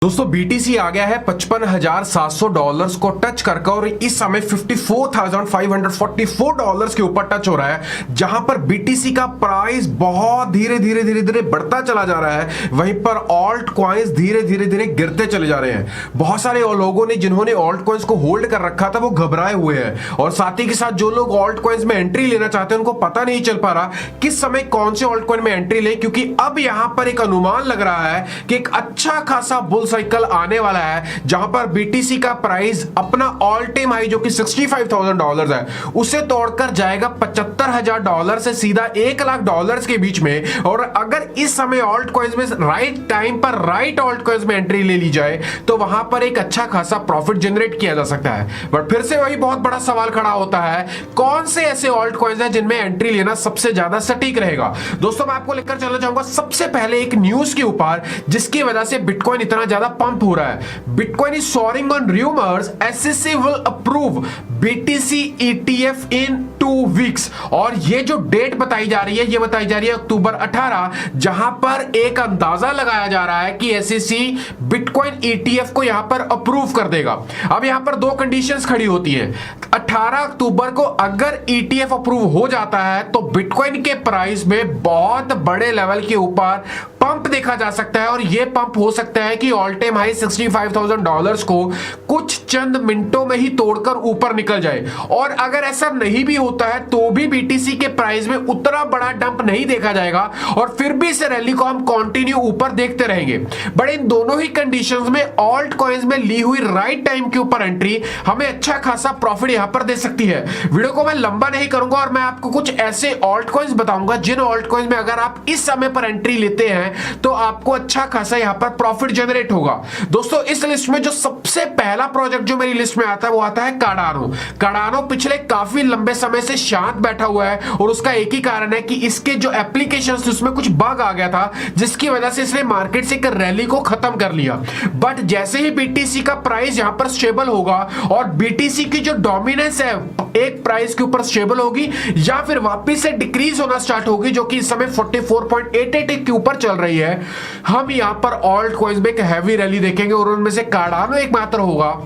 दोस्तों बीटीसी आ गया है $55,700 को टच करके और इस समय $54,544 के ऊपर टच हो रहा है, जहां पर बीटीसी का प्राइस बहुत धीरे धीरे धीरे धीरे बढ़ता चला जा रहा है। वहीं पर ऑल्ट कॉइन्स धीरे धीरे धीरे गिरते चले जा रहे हैं। बहुत सारे लोगों ने जिन्होंने ऑल्ट कॉइन्स को होल्ड कर रखा था वो घबराए हुए हैं, और साथ ही के साथ जो लोग ऑल्ट कॉइन्स में एंट्री लेना चाहते हैं उनको पता नहीं चल पा रहा किस समय कौन से ऑल्ट कॉइन में एंट्री ले, क्योंकि अब यहां पर एक अनुमान लग रहा है कि एक अच्छा खासा बुल साइकिल आने वाला है, जहां पर बीटीसी का प्राइस अपना ऑल टाइम हाई जो कि $65,000 है उसे तोड़कर जाएगा $75,000 से सीधा $1,00,000 के बीच में। और अगर इस समय ऑल्ट कॉइन्स में राइट टाइम पर राइट ऑल्ट कॉइन्स में एंट्री ले ली जाए तो वहां पर एक अच्छा खासा प्रॉफिट जनरेट किया जा सकता है। बट फिर से वही बहुत बड़ा सवाल खड़ा होता है, कौन से ऐसे ऑल्ट कॉइन्स हैं जिनमें एंट्री लेना सबसे ज्यादा सटीक रहेगा। दोस्तों मैं आपको लेकर चलना चाहूंगा सबसे पहले एक न्यूज के ऊपर जिसकी वजह से बिटकॉइन इतना ज्यादा पंप हो रहा है। Bitcoin is soaring on rumours SEC will approve BTC ETF in 2 weeks. और ये जो डेट बताई जा रही है ये बताई जा रही है अक्टूबर 18, जहां पर एक अंदाजा लगाया जा रहा है कि एसईसी बिटकॉइन ईटीएफ को यहां पर अप्रूव कर देगा। अब यहां पर दो कंडीशंस खड़ी होती हैं। 18 अक्टूबर को अगर ईटीएफ अप्रूव हो जाता है तो बिटकॉइन के प्राइस में बहुत बड़े लेवल के ऊपर पंप देखा जा सकता है, और यह पंप हो सकता है कि ऑल टाइम हाई $65,000 को कुछ चंद मिनटों में ही तोड़कर ऊपर निकल जाए। और अगर ऐसा नहीं भी होता है तो भी बीटीसी के प्राइस में उतना बड़ा डंप नहीं देखा जाएगा, और फिर भी इस रैली को हम कंटिन्यू ऊपर देखते रहेंगे। बट इन दोनों ही कंडीशंस में ऑल्ट कॉइन्स में ली हुई राइट टाइम के ऊपर एंट्री हमें अच्छा खासा प्रॉफिट यहां पर दे सकती है। वीडियो को मैं लंबा नहीं करूंगा और मैं आपको कुछ ऐसे ऑल्ट कॉइन्स बताऊंगा जिन ऑल्ट कॉइन्स में अगर आप इस समय पर एंट्री लेते हैं तो आपको अच्छा खासा यहां पर प्रॉफिट जनरेट होगा। दोस्तों इस लिस्ट में जो सबसे पहला प्रोजेक्ट जो मेरी लिस्ट में आता है वो आता है कार्डानो। कार्डानो पिछले काफी लंबे समय से शांत बैठा हुआ है, और उसका एक ही कारण है कि इसके जो एप्लीकेशंस उसमें कुछ बग आ गया था जिसकी वजह से इसने मार्केट से एक रैली को खत्म कर लिया। बट जैसे ही बीटीसी का प्राइस यहां पर स्टेबल होगा और बीटीसी की जो डोमिनेंस है एक प्राइस के ऊपर स्टेबल होगी या फिर वापस से डिक्रीज होना स्टार्ट होगी, जो कि इस समय 44.88 के ऊपर चल रही है, हम यहां पर ऑल्ट कॉइन्स में एक हैवी रैली देखेंगे। और उनमें से कार्डानो एक मात्र होगा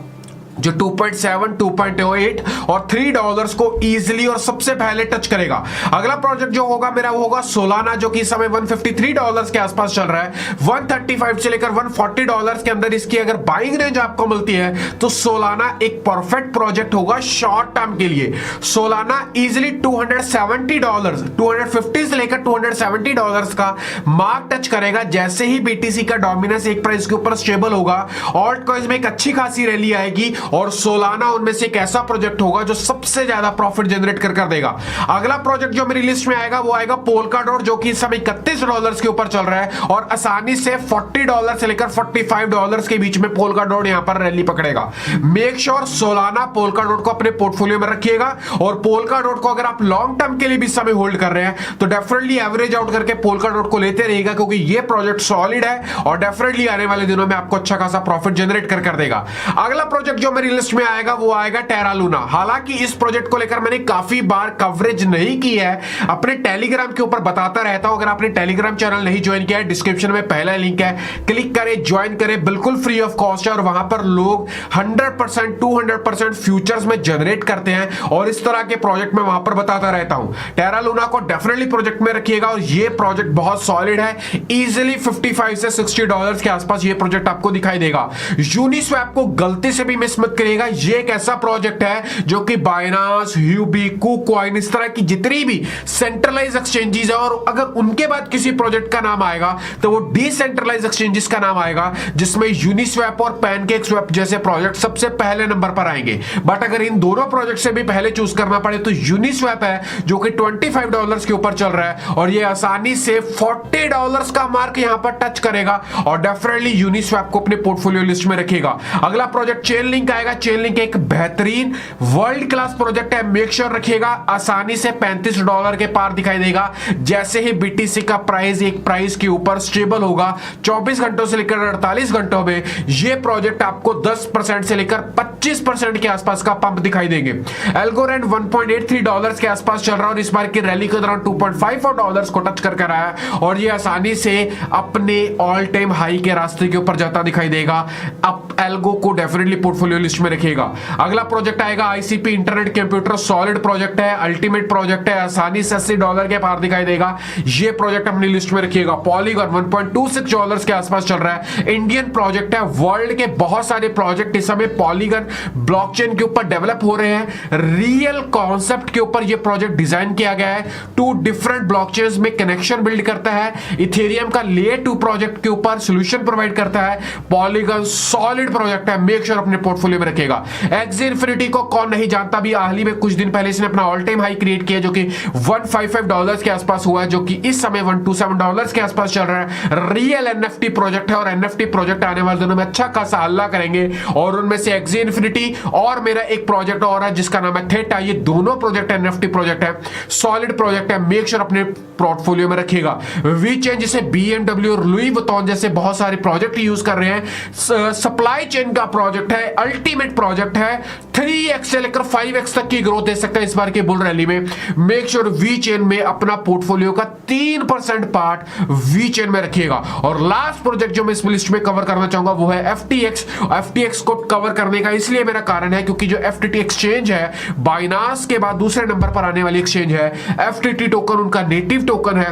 जो 2.7, 2.08 और $3 को इजीली और सबसे पहले टच करेगा। अगला प्रोजेक्ट जो होगा मेरा वो होगा सोलाना, जो कि इस समय $153 के आसपास चल रहा है। 135 से लेकर $140 के अंदर इसकी अगर बाइंग रेंज आपको मिलती है तो सोलाना एक परफेक्ट प्रोजेक्ट होगा शॉर्ट टर्म के लिए। सोलाना इजीली $270, 250 से लेकर $270 का मार्क टच करेगा जैसे ही बीटीसी का डोमिनेंस एक प्राइस के ऊपर स्टेबल होगा। ऑल्ट कॉइन्स में एक अच्छी खासी रैली आएगी और सोलाना उनमें से एक ऐसा प्रोजेक्ट होगा जो सबसे ज्यादा प्रॉफिट जनरेट कर देगा। अगला प्रोजेक्ट जो मेरी लिस्ट में आएगा वो आएगा पोल्काडॉट, जो कि इस समय $31 के ऊपर चल रहा है, और आसानी से $40 से लेकर $45 के बीच में पोल्काडॉट यहां पर रैली पकड़ेगा। मेक श्योर सोलाना पोल्काडॉट को अपने पोर्टफोलियो में रखिएगा, और पोल्काडॉट को अगर आप लॉन्ग टर्म के लिए भी समय होल्ड कर रहे हैं तो डेफिनेटली एवरेज आउट करके पोल्काडॉट को लेते रहिएगा, क्योंकि ये प्रोजेक्ट सॉलिड है और डेफिनेटली आने वाले दिनों में आपको अच्छा खासा प्रॉफिट जनरेट कर देगा। अगला प्रोजेक्ट जो मेरी लिस्ट में आएगा वो आएगा टेरा लूना। हालांकि इस प्रोजेक्ट को लेकर मैंने काफी बार कवरेज नहीं की है, अपने टेलीग्राम के ऊपर बताता रहता हूं। अगर आपने टेलीग्राम चैनल नहीं ज्वाइन किया है, डिस्क्रिप्शन में पहला लिंक है, क्लिक करें, ज्वाइन करें, बिल्कुल फ्री ऑफ कॉस्ट है। और वहां पर लोग 100%, 200% फ्यूचर्स में जनरेट करते हैं, और इस तरह के प्रोजेक्ट में वहां पर बताता रहता हूं। टेरा लूना को डेफिनेटली प्रोजेक्ट में रखिएगा, और ये प्रोजेक्ट बहुत सॉलिड है। इजिली $55 से $60 के आसपास ये प्रोजेक्ट आपको दिखाई देगा। यूनिस्वैप को गलती से भी मिस मत करिएगा, ये एक ऐसा प्रोजेक्ट है जो कि बाइनांस, ह्यूबी, कुकॉइन, इस तरह की जितनी भी सेंट्रलाइज एक्सचेंजेस है, और अगर उनके बाद किसी प्रोजेक्ट का नाम आएगा तो वो डिसेंट्रलाइज एक्सचेंजेस का नाम आएगा, जिसमें यूनिस्वैप और पैनकेकस्वैप जैसे प्रोजेक्ट सबसे पहले नंबर पर आएंगे। बट अगर इन दोनों प्रोजेक्ट से भी पहले चूज करना पड़े तो यूनिस्वैप है जो कि $25 के ऊपर चल रहा है, और ये आसानी से $40 का मार्क यहां पर टच करेगा, और डेफिनेटली यूनिस्वैप को अपने पोर्टफोलियो लिस्ट में रखेगा। अगला प्रोजेक्ट चेन लिंक लिंक आएगा। चेन लिंक एक बेहतरीन वर्ल्ड क्लास प्रोजेक्ट है, मेक श्योर रखिएगा। आसानी से $35 के पार दिखाई देगा। जैसे ही बीटीसी का प्राइस एक प्राइस के ऊपर स्टेबल होगा 24 घंटों से लेकर 48 घंटों में यह प्रोजेक्ट आपको 10% से लेकर 25% के आसपास का पंप दिखाई देंगे। एल्गोरेंड $1.83 के आसपास चल रहा है और इस बार की रैली के दौरान $2.54 को टच कर रहा है और यह आसानी से अपने ऑल टाइम हाई के रास्ते के ऊपर जाता दिखाई देगा। अब एल्गो को डेफिनेटली पोर्टफोलियो लिस्ट में रखिएगा। अगला प्रोजेक्ट आएगा ICP internet computer, solid project है, अल्टीमेट प्रोजेक्ट है, आसानी से $80 के पार दिखाई देगा। यह प्रोजेक्ट अपनी लिस्ट में रखिएगा। पॉलीगॉन $1.26 के आसपास चल रहा है, इंडियन प्रोजेक्ट है। वर्ल्ड के बहुत सारे प्रोजेक्ट इस समय पॉलीगॉन ब्लॉकचेन के ऊपर डेवलप हो रहे हैं। रियल कॉन्सेप्ट के ऊपर यह प्रोजेक्ट डिजाइन किया गया है। 2 डिफरेंट ब्लॉकचेन्स में कनेक्शन बिल्ड करता है। इथेरियम का लेयर 2 प्रोजेक्ट के ऊपर सॉल्यूशन प्रोवाइड करता है। पॉलीगॉन सॉलिड प्रोजेक्ट है, मेक श्योर अपने पोर्टफोलियो में रखिएगा। एक्सी इन्फिनिटी को कौन नहीं जानता, भी हाल ही में कुछ दिन पहले इसने अपना ऑल टाइम हाई क्रिएट किया जो कि $155 के आसपास हुआ है, जो कि इस समय $127 के आसपास चल रहा है। रियल एनएफटी प्रोजेक्ट है और एनएफटी प्रोजेक्ट आने वाले दिनों में अच्छा खासा हल्ला करेंगे और उनमें से एक्सी इन्फिनिटी और मेरा एक प्रोजेक्ट और है जिसका नाम है थेटा। ये दोनों प्रोजेक्ट एनएफटी प्रोजेक्ट है, सॉलिड प्रोजेक्ट है, मेक श्योर अपने पोर्टफोलियो में रखिएगा। वीचेन जिसे बीएमडब्ल्यू और लुई वुइटन जैसे बहुत सारे प्रोजेक्ट यूज कर रहे हैं। सप्लाई चेन का प्रोजेक्ट है, अल्टीमेट प्रोजेक्ट है, 3x से लेकर 5x तक की ग्रोथ दे सकता है इस बार के बुल रैली में। मेक श्योर वी चेन में अपना पोर्टफोलियो का 3% पार्ट वी चेन में रखिएगा। और लास्ट प्रोजेक्ट जो मैं इस लिस्ट में कवर करना चाहूंगा वो है एफटीएक्स। एफटीएक्स को कवर करने का इसलिए मेरा कारण है क्योंकि जो एफटीटी एक्सचेंज है बाइनांस के बाद दूसरे नंबर पर आने वाली एक्सचेंज है। एफटीटी टोकन उनका नेटिव टोकन है,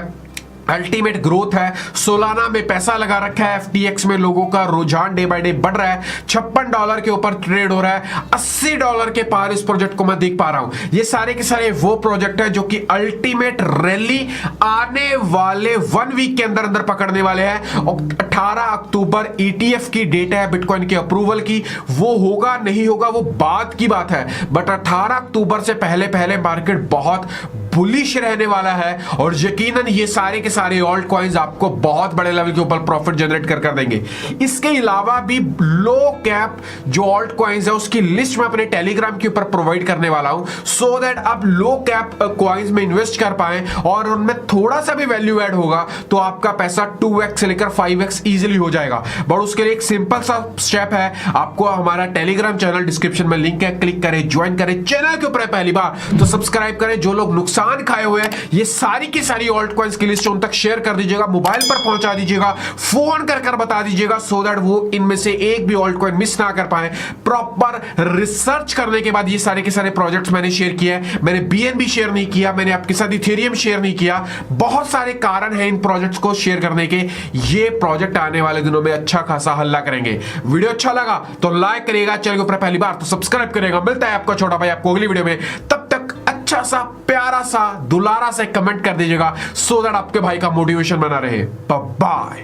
अल्टीमेट ग्रोथ है, सोलाना में पैसा लगा रखा है। एफटीएक्स में लोगों का रुझान डे बाय डे बढ़ रहा है, $56 के ऊपर ट्रेड हो रहा है, $80 के पार इस प्रोजेक्ट को मैं देख पा रहा हूं। ये सारे के सारे वो प्रोजेक्ट है जो कि अल्टीमेट रैली आने वाले 1 वीक के अंदर अंदर पकड़ने वाले हैं। और 18 अक्टूबर ईटीएफ की डेट है बिटकॉइन के अप्रूवल की, वो होगा नहीं होगा वो बाद की बात है, बट 18 अक्टूबर से पहले पहले मार्केट बहुत बुलिश रहने वाला है और यकीनन ये सारे के सारे ऑल्ट कॉइन्स आपको बहुत बड़े लेवल के ऊपर प्रॉफिट जनरेट कर देंगे। इसके अलावा भी लो कैप जो ऑल्ट कॉइन्स है उसकी लिस्ट में अपने टेलीग्राम के ऊपर प्रोवाइड करने वाला हूं, सो दैट आप लो कैप कॉइन्स में इन्वेस्ट कर पाए और उनमें थोड़ा सा भी वैल्यू ऐड होगा तो आपका पैसा 2x से लेकर 5x इजीली हो जाएगा। बट उसके लिए एक सिंपल सा स्टेप है, आपको हमारा टेलीग्राम चैनल डिस्क्रिप्शन में लिंक है, क्लिक करें, ज्वाइन करें। चैनल के ऊपर पहली बार तो सब्सक्राइब करें। जो लोग नुकसान खाए हुए हैं ये सारी की सारी ऑल्ट कॉइन्स की लिस्ट उन तक शेयर कर दीजिएगा, मोबाइल पर पहुंचा दीजिएगा, फोन कर बता दीजिएगा, सो दैट वो इनमें से एक भी ऑल्ट कॉइन मिस ना कर पाए। प्रॉपर रिसर्च करने के बाद ये सारे के सारे प्रोजेक्ट्स मैंने शेयर किए हैं। मैंने बीएनबी शेयर नहीं किया, मैंने आपके साथ इथेरियम शेयर नहीं किया। बहुत सारे कारण हैं इन प्रोजेक्ट्स को शेयर करने के। ये प्रोजेक्ट आने वाले दिनों में अच्छा खासा हल्ला करेंगे। वीडियो अच्छा लगा तो लाइक करिएगा, चैनल के ऊपर पहली बार तो सब्सक्राइब करिएगा। मिलता है आपका छोटा भाई आपको अगली वीडियो में, तब तक अच्छा सा प्यारा सा दुलारा से कमेंट कर दीजिएगा सो दैट आपके भाई का मोटिवेशन बना रहे। बाय।